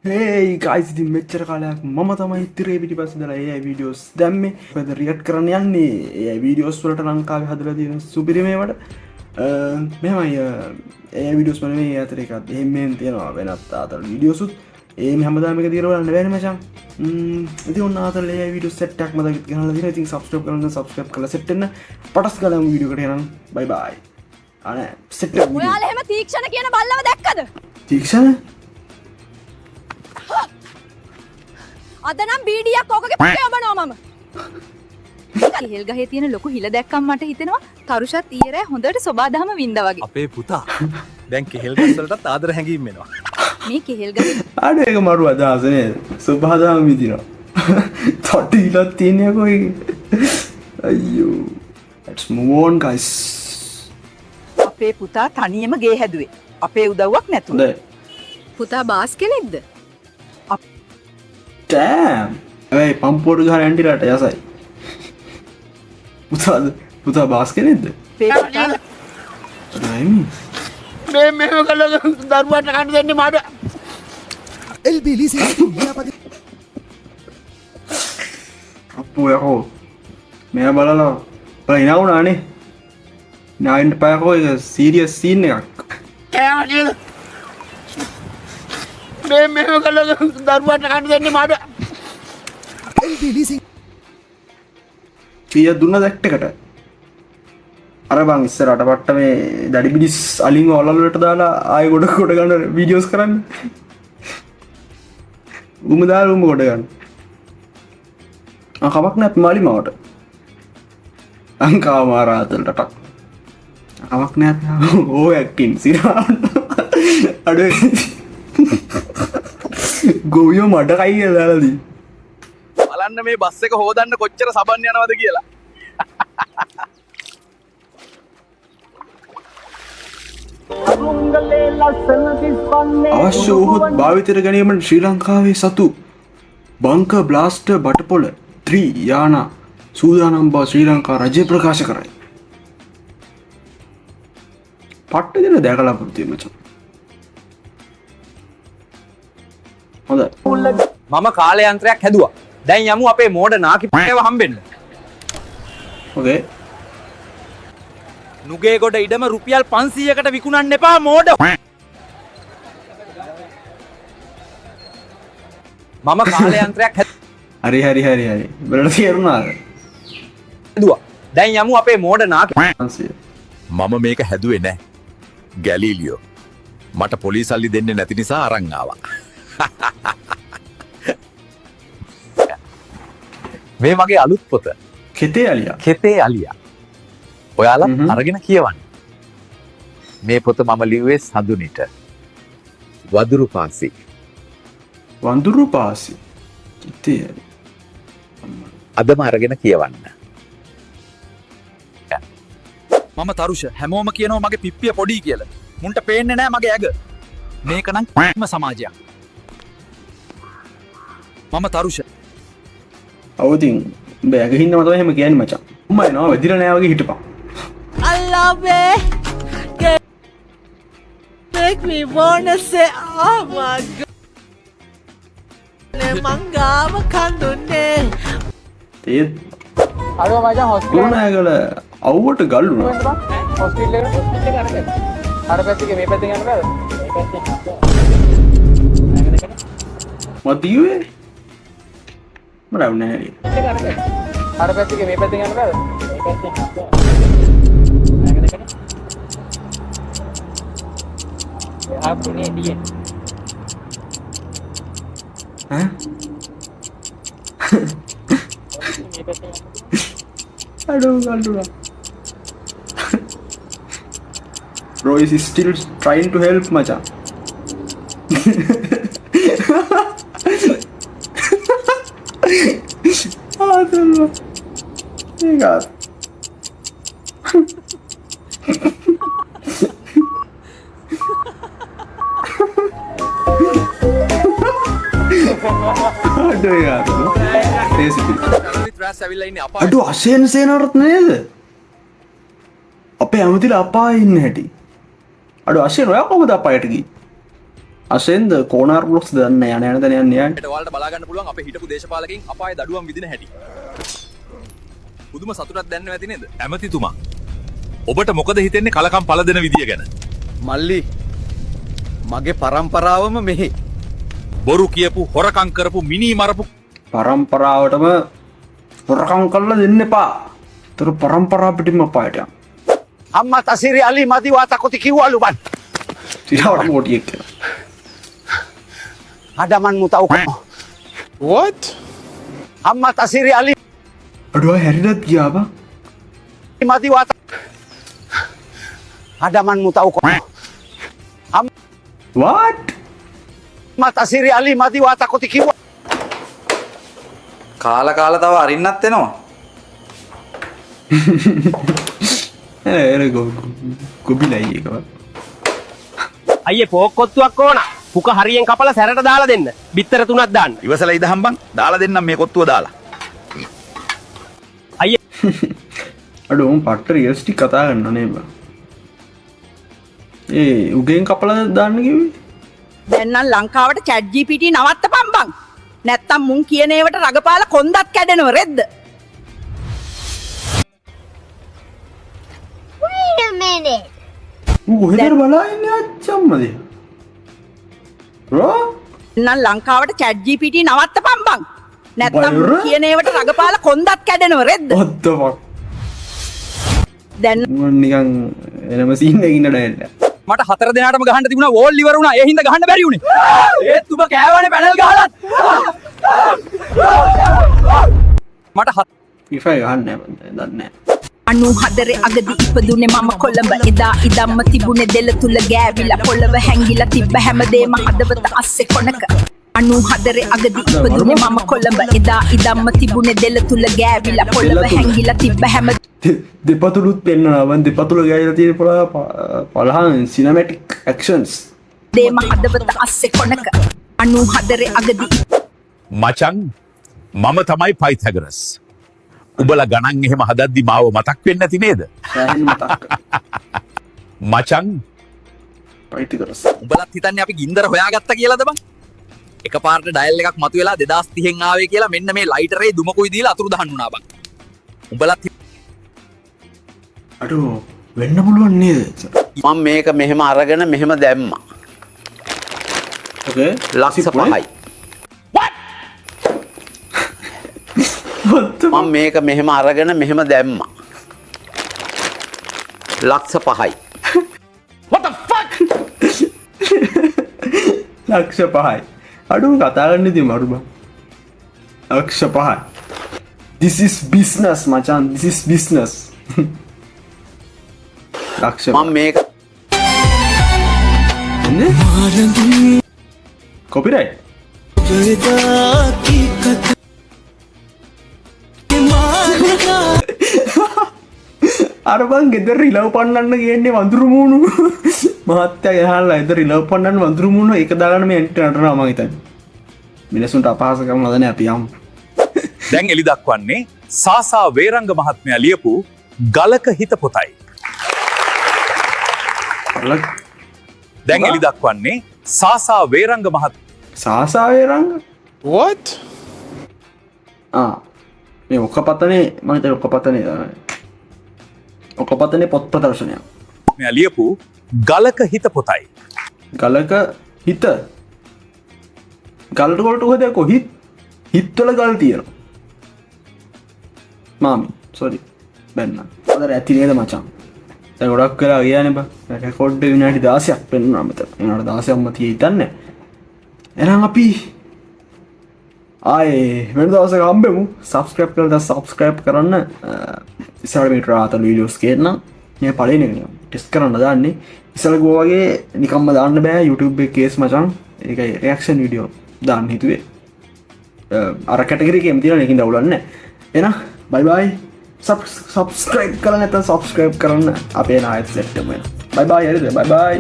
hey guys ඉතින් මෙච්චර කාලයක් මම තමයි ඉතිරේ පිටිපස්සේ දාලා AI videos දැම්මේ. මොකද රියැක්ට් කරන්න යන්නේ AI videos වලට ලංකාවේ හදලා තියෙන සුපිරිමේවට. මෙහෙමයි AI videos වල මේ අතර එකක් එහෙම තියෙනවා වෙනත් ආතල් videos උත් ඒ හැමදාම එක දිගට බලන්න බෑනේ මචං. ඉතින් ඔන්න ආතල් AI videos set එකක් මතක ගහලා දෙනවා. ඉතින් subscribe කරන්න subscribe කරලා set වෙන්න. පටස් ගාලා වීඩියෝ එකට යනවා. bye bye. අනේ set එක. ඔයාලා එහෙම තීක්ෂණ කියන බල්ලව දැක්කද? තීක්ෂණ අද නම් බීඩියක් ඕකගේ පේ ඔබනවා මම. කෙහෙල් ගහේ තියෙන ලොකු හිල දැක්කම මට හිතෙනවා තරුෂත් ඊයේ රෑ හොඳට සබාදහම වින්දා වගේ. අපේ පුතා දැන් කෙහෙල් ගස් වලටත් ආදර හැංගීම් වෙනවා. මේ කෙහෙල් ගහේ අර ඒක මරු අදහස නේද? සබාදහම විදිනවා. තොටි හිලක් තියෙන්නේ කොයි. අයියෝ. let's move on guys. අපේ පුතා තනියම ගේ හැදුවේ. අපේ උදව්වක් නැතුව. හොඳයි. පුතා බාස් කෙනෙක්ද? damn. ඒ පම්පෝඩු ගහන ඇන්ටිලාට යසයි. පුතා බාස් කෙනෙක්ද? අපේ පුතා රයිමි. මේ මෙහෙම කළා දරුවාට කන්න දෙන්නේ මට. අප්පෝ යකෝ. මෙයා බලලා ඉනා වුණානේ. නායින්ට පයකෝ එක සීරියස් සීන් එකක්. කෑම නේද? මේ මෙහෙම කළා දරුවාට කන්න දෙන්නේ මට. කීය දුන්න දැක්ටකට අර බං ඉස්සරට පට්ට මේ දඩි බිඩිස් අලින් ඔලල් වලට දාලා ආයෙ ගොඩ ගන්න වීඩියෝස් කරන්න උම දාලා උම ගොඩ ගන්න කමක් නැහැ මාලි මාවට ලංකාව මාරාතලට කමක් නැහැ ඕ ඇක්ටින් සිරාන්න අඩේ ගෝවියෝ මඩ කයි දාලා දී බලන්න මේ බස් එක හොදන්න කොච්චර සබන් යනවද කියලා. අවශ්‍ය වූහොත් භාවිතයට ගැනීමට ශ්‍රී ලංකාවේ සතු බංක බ්ලාස්ටර් බටපොල 3 යානා සූදානම් බව ශ්‍රී ලංකා රජය ප්‍රකාශ කරයි. පට්ට දෙන දැකලා පුරුතිය මචං. හොඳයි. මම කාලයන්ත්‍රයක් හැදුවා. දැන් යමු අපේ මෝඩ නාකි පේව හම්බෙන්න. ඕකේ. නුගේගොඩ ඉඩම රුපියල් 500කට විකුණන්න එපා මෝඩ. මම කාලයන්ත්‍රයක් හරි. බලන්න තේරුණාද? හැදුවා. දැන් යමු අපේ මෝඩ නාකි. 500. මම මේක හැදුවේ නෑ ගැලීලියෝ මට පොලිසල්ලි දෙන්න නැති නිසා අරන් ආවා. මේ මගේ අලුත් පොත කෙතේ අලියා. කෙතේ අලියා. ඔයාලා අරගෙන කියවන්න. මේ පොත මම ලිව්වේ සඳුනිට. වදුරු පාසි. වඳුරු පාසි. කෙතේ අලියා. අදම අරගෙන කියවන්න. මම තරුෂ හැමෝම කියනවා මගේ පිප්පිය පොඩි කියලා. මුන්ට පේන්නේ නැහැ මගේ ඇඟ. මේක නම් ම සමාජයක්. මම තරුෂ. අවුතින් බෑග හින්නම තමයි එහෙම කියන්නේ මචං. උඹ එනවා වෙදිලා නෑ වගේ හිටපන්. I love it. Make me wanna say oh my god. මංගාව කඳුන්නේ. ඒත් අරෝ මචං හොස්පිටල් කොරෝනාගල අවුවට ගල්ලුණා. හොස්පිටල් එකට අරගෙන. අර පැත්තේ මේ පැත්තෙන් යන්න බෑද? මේ පැත්තෙන්. මදියුවේ මරව නැහැ. අර පැත්තේ මේ පැත්තෙන් යන්න බෑද? මේ පැත්තෙන්. ආපුනේ දියේ. ඈ? අඩෝ ගල්ලුණා. Bro is still trying to help macha. Aduh. Ingat. Aduh ya. ත්‍රාස් ඇවිල්ලා ඉන්නේ අපා. අඩෝ අසේන සේනරත් නේද? අපේ ඇමතිලා අපායේ ඉන්න හැටි. අඩෝ අසේන ඔයා කොහොමද අපායට ගියේ? අශෙන්ද කෝනාර් බ්ලොක්ස් දන්න යන යන තැන යන්නේ යන්නේ. ඔයාලට බලා ගන්න පුළුවන් අපේ හිටපු දේශපාලකයන් අපායේ දඩුවම් විදින හැටි. පුදුම සතුටක් දැනෙන්නේ නැති නේද? ඇමතිතුමා. ඔබට මොකද හිතෙන්නේ කලකම් පළ දෙන විදිය ගැන? මල්ලි මගේ පරම්පරාවම මෙහි බොරු කියපු හොරකම් කරපු මිනී මරපු පරම්පරාවටම හොරකම් කරලා දෙන්න එපා. තොර පරම්පරාව පිටින්ම අපායට යන්න. අම්මා තසිරි අලි මදි වාතකොති කිව්වලු බන් ඊට මොටියෙක් කියලා. හදමන් මුතව් what අම්මා තසිරි අලි අඩුව හැරිලත් ගියා බං. මදි වාත හදමන් මුතව් what? අම්මා තසිරි අලි මදි වාතකොති කිව්වා කාලා තව අරින්නත් වෙනවා. ගොබිලයි එකව. අයියේ පෝක්කොත්තුවක් ඕන. පුක හරියෙන් කපලා සැරට දාලා දෙන්න. බිත්තර 3ක් දාන්න. ඉවසලා ඉදහම් බං. දාලා දෙන්නම් මේ කොත්තුව දාලා. අඩු උන් පට්ට රියල්ස්ටික් කතා කරනවා නේ බං. ඒ උගෙන් කපලා දාන්න කිව්වේ. දැන් නම් ලංකාවට chat GPT නවත්තපන් බං. නැත්තම් මුන් කියන ඒවට රගපාලා කොන්දත් කැඩෙනව රෙද්ද. Wait a minute. කොහෙද බලා ඉන්නේ අච්චම්මද? බ්‍රෝ නම් ලංකාවට chat GPT නවත්තපන් බං. නැත්තම් මුන් බයර? කියන ඒවට රගපාලා කොන්දත් කැඩෙනව රෙද්ද. what the fuck? දැන් මම නිකන් එනම සීන් එකකින් ඉන්න ඩයල්ලා. මට 4 දෙනාටම ගහන්න තිබුණා වෝල් ඉවර වුණා. ඒ හින්දා ගහන්න බැරි වුණේ. ඒත් ඔබ කෑවනේ පැනල් ගහලත්. මට FIFA ගහන්න නෑ මම දන්නේ නෑ. 94 අගදි ඉපදුනේ මම කොළඹ එදා ඉදම්ම තිබුණේ දෙල තුල ගෑවිලා පොළව හැංගිලා තිබ්බ හැමදේම හදවත අස්සේ කොනක 94 අගදි ඉපදුනේ මම කොළඹ එදා ඉදම්ම තිබුණේ දෙල තුල ගෑවිලා පොළව හැංගිලා තිබ්බ හැම දෙපතුලුත් පෙන්නවා මම දෙපතුල ගෑවිලා තියෙන පළහන් සිනමැටික් ඇක්ෂන්ස් දේම හදවත අස්සේ කොනක 94 අගදි මචං මම තමයි පයිතගරස්. උඹලා ගණන් එහෙම හදද්දි මාව මතක් වෙන්නේ නැති නේද? සෑහෙන මතක් මචං පයිතිකරස් උඹලත් හිතන්නේ අපි ගින්දර හොයාගත්තා කියලාද බං? එකපාරට ඩයල් එකක් මතුවෙලා 2030න් ආවේ කියලා මෙන්න මේ ලයිටරේ දුමකුයි දීලා අතුරු දහන්න වුණා බං. උඹලත් අඩු වෙන්න පුළුවන් නේද? මම මේක මෙහෙම අරගෙන මෙහෙම දැම්මා ඕකේ ලක්ෂ 5යි මම මේක මෙහෙම අරගෙන මෙහෙම දැම්මා ලක්ෂ 5යි ලක්ෂ 5යි අඩු කතා කරන්න ඉතින් මරු බං ලක්ෂ 5යි this is business මචන් this is business ලක්ෂ මම මේක කොපිරයිට් අර බං ගෙදර රිලව් පන්නන්න කියන්නේ වඳුරු මූණු මහත්තයා ගහලා ගෙදර රිලව් පන්නන්න වඳුරු මූණු ඒක දාගෙන මේ එන්ට නටනවා මම හිතන්නේ මිනිසුන්ට අපහාස කරන හදන්නේ අපි යමු දැන් එලි දක්වන්නේ සාසා වේරංග මහත්මයා ලියපු ගලක හිත පොතයි. දැන් එලි දක්වන්නේ සාසා වේරංග සාසාවේ රංග what මේ ඔක්කපතනේ මම හිතන්නේ ඔක්කපතනේ තමයි ඔක්කපතනේ පොත් ප්‍රදර්ශනයක් මහත්මයා ලියපු ගලක හිත පොතයි. ගලක හිත ගල්ට වලට කොහෙද කොහිත් හිත්වල ගල් තියෙනවා මාමි සෝරි බැන්න අද ඇති නේද මචං දැන් ගොඩක් වෙලා ගියානේ බං රෙකෝඩ් එක විනාඩි 16ක් පෙන්නුනා මෙතන විනාඩි 16ක්ම තියේ හිටන්නේ එහෙනම් අපි ආයේ වෙන දවසක හම්බෙමු සබ්ස්ක්‍රයිබ් කරලා සබ්ස්ක්‍රයිබ් කරන්න ඉස්සරහ මේ ට්‍රාතල් වීඩියෝස් කියන්න මේ පළවෙනි එක නේ ටෙස්ට් කරන්න දාන්නේ ඉස්සර ගෝ වගේ නිකම්ම දාන්න බෑ YouTube එකේ කේස් මචං ඒකයි රියැක්ෂන් වීඩියෝ දාන්න හිතුවේ අර කැටගරි එකේම තියෙන එකකින් දවුලන්නේ නැහැ එහෙනම් බයි බයි සබ්ස්ක්‍රයිබ් කරලා නැත්නම් සබ්ස්ක්‍රයිබ් කරන්න අපේ නායත් සෙට් එක වෙන බයි බයි හරිද බයි බයි